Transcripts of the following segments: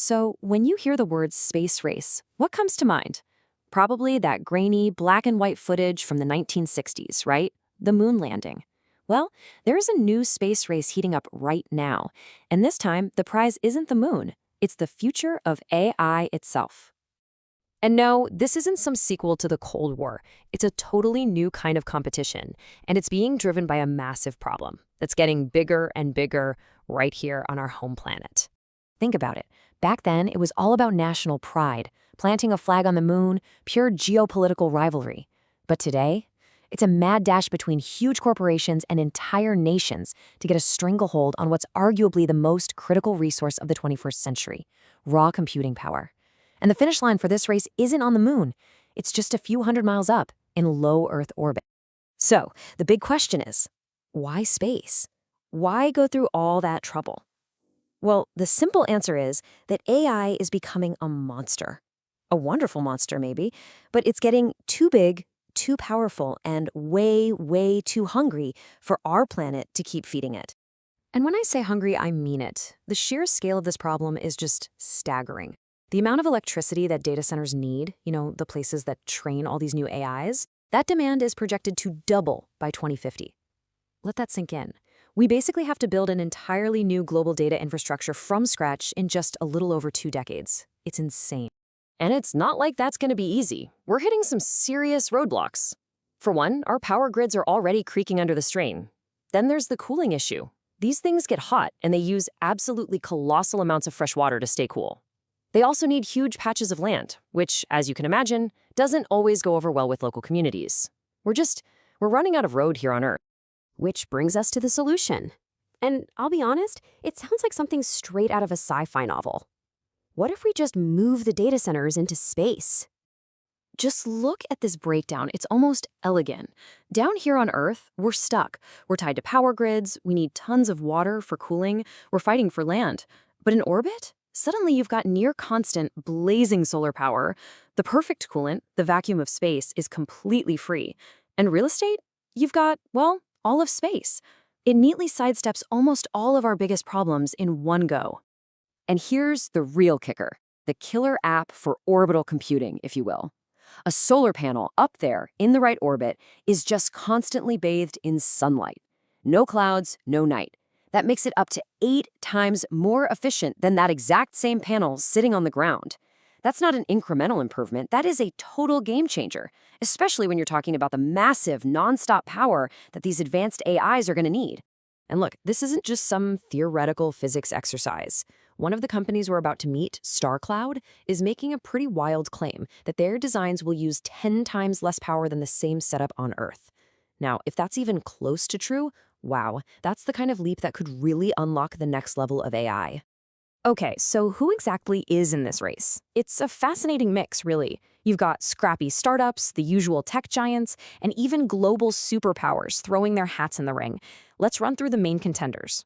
So, when you hear the word space race, what comes to mind? Probably that grainy, black and white footage from the 1960s, right? The moon landing. Well, there's a new space race heating up right now. And this time, the prize isn't the moon, it's the future of AI itself. And no, this isn't some sequel to the Cold War. It's a totally new kind of competition, and it's being driven by a massive problem that's getting bigger and bigger right here on our home planet. Think about it. Back then, it was all about national pride, planting a flag on the moon, pure geopolitical rivalry. But today, it's a mad dash between huge corporations and entire nations to get a stranglehold on what's arguably the most critical resource of the 21st century, raw computing power. And the finish line for this race isn't on the moon. It's just a few hundred miles up in low Earth orbit. So, the big question is, why space? Why go through all that trouble? Well, the simple answer is that AI is becoming a monster. A wonderful monster, maybe, but it's getting too big, too powerful, and way, way too hungry for our planet to keep feeding it. And when I say hungry, I mean it. The sheer scale of this problem is just staggering. The amount of electricity that data centers need, the places that train all these new AIs, that demand is projected to double by 2050. Let that sink in. We basically have to build an entirely new global data infrastructure from scratch in just a little over 2 decades. It's insane. And it's not like that's going to be easy. We're hitting some serious roadblocks. For one, our power grids are already creaking under the strain. Then there's the cooling issue. These things get hot, and they use absolutely colossal amounts of fresh water to stay cool. They also need huge patches of land, which, as you can imagine, doesn't always go over well with local communities. We're running out of road here on Earth. Which brings us to the solution. And I'll be honest, it sounds like something straight out of a sci-fi novel. What if we just move the data centers into space? Just look at this breakdown. It's almost elegant. Down here on Earth, we're stuck. We're tied to power grids. We need tons of water for cooling. We're fighting for land. But in orbit, suddenly you've got near constant, blazing solar power. The perfect coolant, the vacuum of space, is completely free. And real estate? You've got, well, all of space. It neatly sidesteps almost all of our biggest problems in one go. And here's the real kicker, the killer app for orbital computing, if you will. A solar panel up there in the right orbit is just constantly bathed in sunlight. No clouds, no night. That makes it up to 8 times more efficient than that exact same panel sitting on the ground. That's not an incremental improvement. That is a total game changer, especially when you're talking about the massive, nonstop power that these advanced AIs are going to need. And look, this isn't just some theoretical physics exercise. One of the companies we're about to meet, StarCloud, is making a pretty wild claim that their designs will use 10 times less power than the same setup on Earth. Now, if that's even close to true, wow, that's the kind of leap that could really unlock the next level of AI. Okay, so who exactly is in this race? It's a fascinating mix, really. You've got scrappy startups, the usual tech giants, and even global superpowers throwing their hats in the ring. Let's run through the main contenders.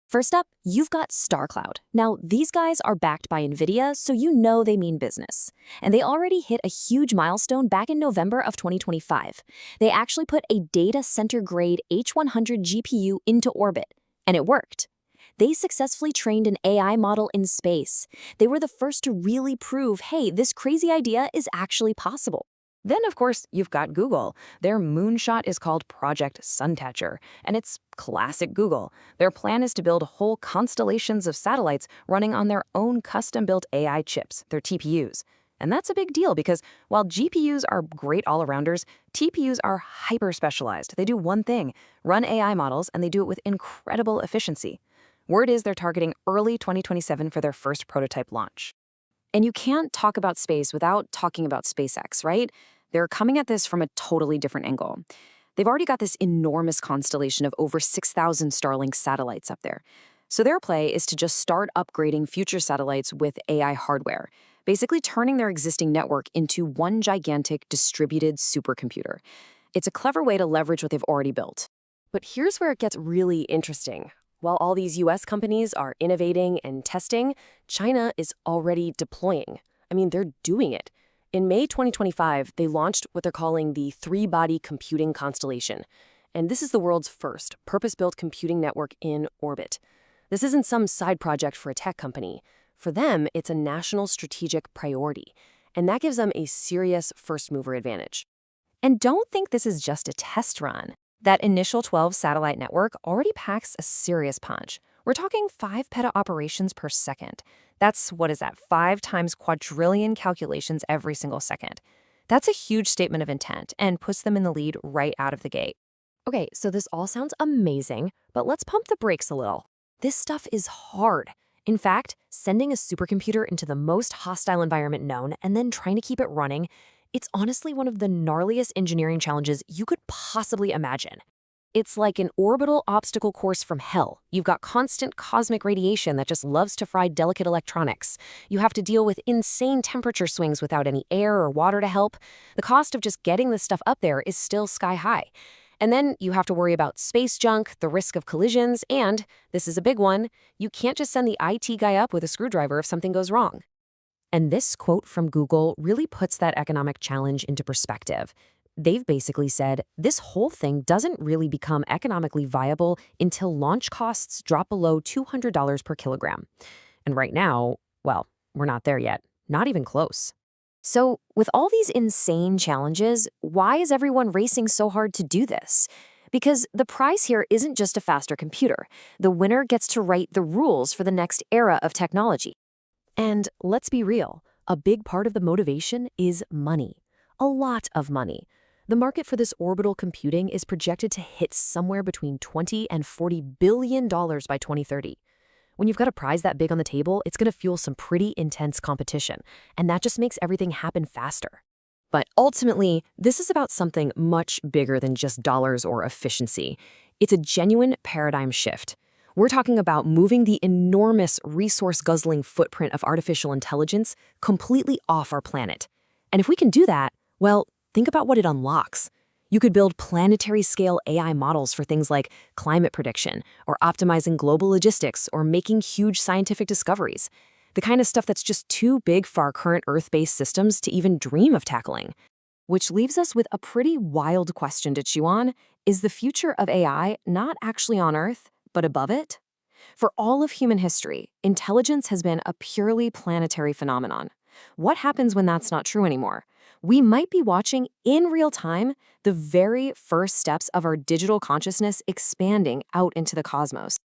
First up, you've got StarCloud. Now, these guys are backed by NVIDIA, so you know they mean business. And they already hit a huge milestone back in November of 2025. They actually put a data center-grade H100 GPU into orbit, and it worked. They successfully trained an AI model in space. They were the first to really prove, hey, this crazy idea is actually possible. Then, of course, you've got Google. Their moonshot is called Project Suncatcher, and it's classic Google. Their plan is to build whole constellations of satellites running on their own custom-built AI chips, their TPUs. And that's a big deal because while GPUs are great all-arounders, TPUs are hyper-specialized. They do one thing, run AI models, and they do it with incredible efficiency. Word is they're targeting early 2027 for their first prototype launch. And you can't talk about space without talking about SpaceX, right? They're coming at this from a totally different angle. They've already got this enormous constellation of over 6,000 Starlink satellites up there. So their play is to just start upgrading future satellites with AI hardware, basically turning their existing network into one gigantic distributed supercomputer. It's a clever way to leverage what they've already built. But here's where it gets really interesting. While all these US companies are innovating and testing, China is already deploying. I mean, they're doing it. In May 2025, they launched what they're calling the three-body computing constellation. And this is the world's first purpose-built computing network in orbit. This isn't some side project for a tech company. For them, it's a national strategic priority, and that gives them a serious first mover advantage. And don't think this is just a test run. That initial 12 satellite network already packs a serious punch. We're talking 5 peta operations per second. That's, what is that, 5 times quadrillion calculations every single second. That's a huge statement of intent and puts them in the lead right out of the gate. Okay, so this all sounds amazing, but let's pump the brakes a little. This stuff is hard. In fact, sending a supercomputer into the most hostile environment known and then trying to keep it running, it's honestly one of the gnarliest engineering challenges you could possibly imagine. It's like an orbital obstacle course from hell. You've got constant cosmic radiation that just loves to fry delicate electronics. You have to deal with insane temperature swings without any air or water to help. The cost of just getting this stuff up there is still sky high. And then you have to worry about space junk, the risk of collisions, and, this is a big one, you can't just send the IT guy up with a screwdriver if something goes wrong. And this quote from Google really puts that economic challenge into perspective. They've basically said this whole thing doesn't really become economically viable until launch costs drop below $200 per kilogram. And right now, well, we're not there yet, not even close. So, with all these insane challenges, why is everyone racing so hard to do this? Because the prize here isn't just a faster computer. The winner gets to write the rules for the next era of technology. And let's be real, a big part of the motivation is money. A lot of money. The market for this orbital computing is projected to hit somewhere between $20 and $40 billion by 2030. When you've got a prize that big on the table, it's going to fuel some pretty intense competition, and that just makes everything happen faster. But ultimately, this is about something much bigger than just dollars or efficiency. It's a genuine paradigm shift. We're talking about moving the enormous resource-guzzling footprint of artificial intelligence completely off our planet. And if we can do that, well, think about what it unlocks. You could build planetary-scale AI models for things like climate prediction, or optimizing global logistics, or making huge scientific discoveries. The kind of stuff that's just too big for our current Earth-based systems to even dream of tackling. Which leaves us with a pretty wild question to chew on. Is the future of AI not actually on Earth, but above it? For all of human history, intelligence has been a purely planetary phenomenon. What happens when that's not true anymore? We might be watching in real time the very first steps of our digital consciousness expanding out into the cosmos.